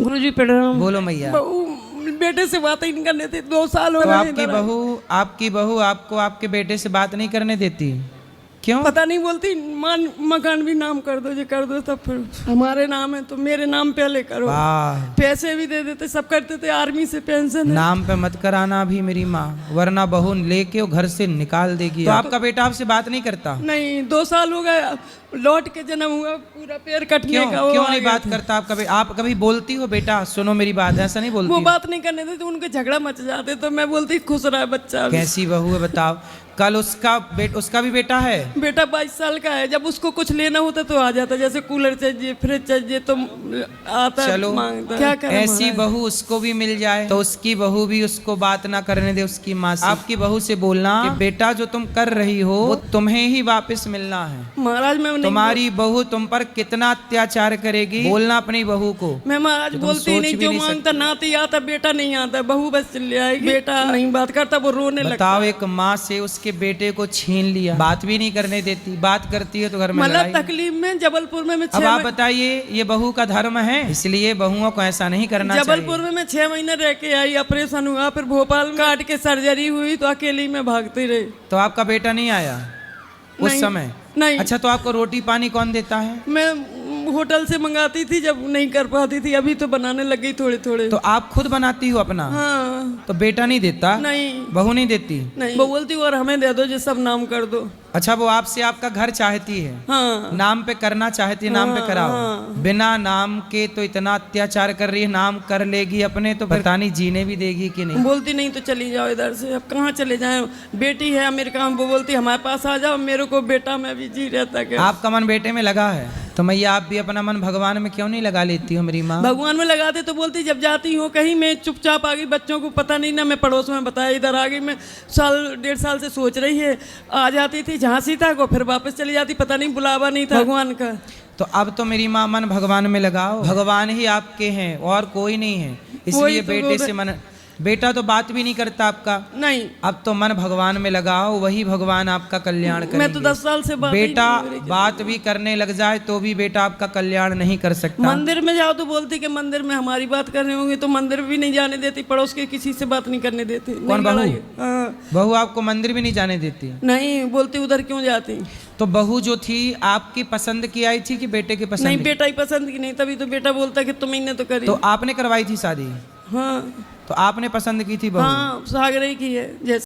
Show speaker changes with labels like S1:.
S1: गुरुजी प्रणाम।
S2: बोलो मैया।
S1: बहू बेटे से बात ही नहीं करने देती, 2 साल हो
S2: तो
S1: गए।
S2: आपकी बहू आपको आपके बेटे से बात नहीं करने देती, क्यों?
S1: पता नहीं, बोलती मकान भी नाम कर दो, जो कर दो तब फिर हमारे नाम है तो मेरे नाम पहले करो।
S2: वाह,
S1: पैसे भी दे देते, सब करते थे, आर्मी से पेंशन है।
S2: नाम पे मत कराना भी मेरी माँ, वरना बहू लेके वो घर से निकाल देगी। तो आपका बेटा आपसे बात नहीं करता?
S1: नहीं, 2 साल हो गए, लौट के जन्म हुआ, पूरा पैर कटने
S2: क्यों
S1: का।
S2: क्यों नहीं बात करता आपका बेटा? आप कभी बोलती हो बेटा सुनो मेरी बात? ऐसा नहीं बोलती?
S1: वो बात नहीं करने देते, उनके झगड़ा मच जाते, तो मैं बोलती खुश रहा बच्चा।
S2: कैसी बहू है बताओ? कल उसका भी बेटा है?
S1: बेटा 22 साल का है, जब उसको कुछ लेना होता तो आ जाता, जैसे कूलर चाहिए, फ्रिज चाहिए तो आता,
S2: चलो
S1: मांगता। क्या करें?
S2: ऐसी बहू उसको भी मिल जाए तो उसकी बहू भी उसको बात ना करने दे उसकी माँ से। आपकी बहू से बोलना कि बेटा जो तुम कर रही हो वो तुम्हें ही वापस मिलना है।
S1: महाराज मैं
S2: तुम्हारी बहू तुम पर कितना अत्याचार करेगी, बोलना अपनी बहू को।
S1: मैं महाराज बोलती नहीं, जो मांगता नाती आता, बेटा नहीं आता, बहू बस ले आएगी। बेटा नहीं बात करता, वो रोने लगता।
S2: बताओ, एक माँ से उसके बेटे को छीन लिया, बात भी नहीं करने देती, बात करती है तो घर में लड़ाई।
S1: तकलीफ में जबलपुर में
S2: अब आप बताइए, ये बहू का धर्म है, इसलिए बहुओं को ऐसा नहीं करना चाहिए।
S1: जबलपुर में मैं 6 महीने रह के आई, ऑपरेशन हुआ, फिर भोपाल में काट के सर्जरी हुई, तो अकेली में भागती रही।
S2: तो आपका बेटा नहीं आया उस समय?
S1: नहीं।
S2: अच्छा, तो आपको रोटी पानी कौन देता है?
S1: मैं होटल से मंगाती थी, जब नहीं कर पाती थी, अभी तो बनाने लग गई थोड़े थोड़े।
S2: तो आप खुद बनाती हो अपना?
S1: हाँ।
S2: तो बेटा नहीं देता?
S1: नहीं।
S2: बहू नहीं देती?
S1: नहीं, वो बोलती और हमें दे दो, जो सब नाम कर दो।
S2: अच्छा, वो आपसे आपका घर चाहती है?
S1: हाँ।
S2: नाम पे करना चाहती है, नाम पे कराओ।
S1: हाँ।
S2: बिना नाम के तो इतना अत्याचार कर रही है, नाम कर लेगी अपने तो पता नहीं जीने भी देगी कि नहीं।
S1: बोलती नहीं तो चली जाओ इधर से, अब कहाँ चले जाए, बेटी है अमेरिका में, वो बोलती हमारे पास आ जाओ, मेरे को बेटा में भी जी रहता क्या।
S2: आपका मन बेटे में लगा है तो मैया आप भी अपना मन भगवान में क्यों नहीं लगा लेती हो मेरी माँ?
S1: भगवान में लगाते तो बोलती, जब जाती हूँ कहीं मैं चुपचाप आ गई, बच्चों को पता नहीं ना, मैं पड़ोस में बताया, इधर आ गई मैं, 1.5 साल से सोच रही है, आ जाती थी झांसी तक, फिर वापस चली जाती, पता नहीं बुलावा नहीं था भगवान का।
S2: तो अब तो मेरी माँ मन भगवान में लगाओ, भगवान ही आपके हैं और कोई नहीं है, इसलिए बेटे से मन। बेटा तो बात भी नहीं करता आपका?
S1: नहीं।
S2: अब तो मन भगवान में लगाओ, वही भगवान आपका कल्याण करेंगे।
S1: मैं तो 10 साल से
S2: बेटा बात भी करने लग जाए तो भी बेटा आपका कल्याण नहीं कर सकता।
S1: मंदिर में जाओ तो बोलती कि मंदिर में हमारी बात करने होंगे, तो मंदिर भी नहीं जाने देती, पड़ोस के किसी से बात नहीं करने देती।
S2: कौन बहू?
S1: हाँ।
S2: बहू आपको मंदिर भी नहीं जाने देती?
S1: नहीं, बोलती उधर क्यों जाती।
S2: तो बहू जो थी आपकी पसंद की आई थी कि बेटे की पसंद?
S1: नहीं, बेटा ही पसंद की नहीं, तभी तो बेटा बोलता कि तुम ही तो करी।
S2: तो आपने करवाई थी शादी?
S1: हाँ।
S2: तो आपने पसंद की थी बहू?
S1: हाँ, सागरे की है जैसे।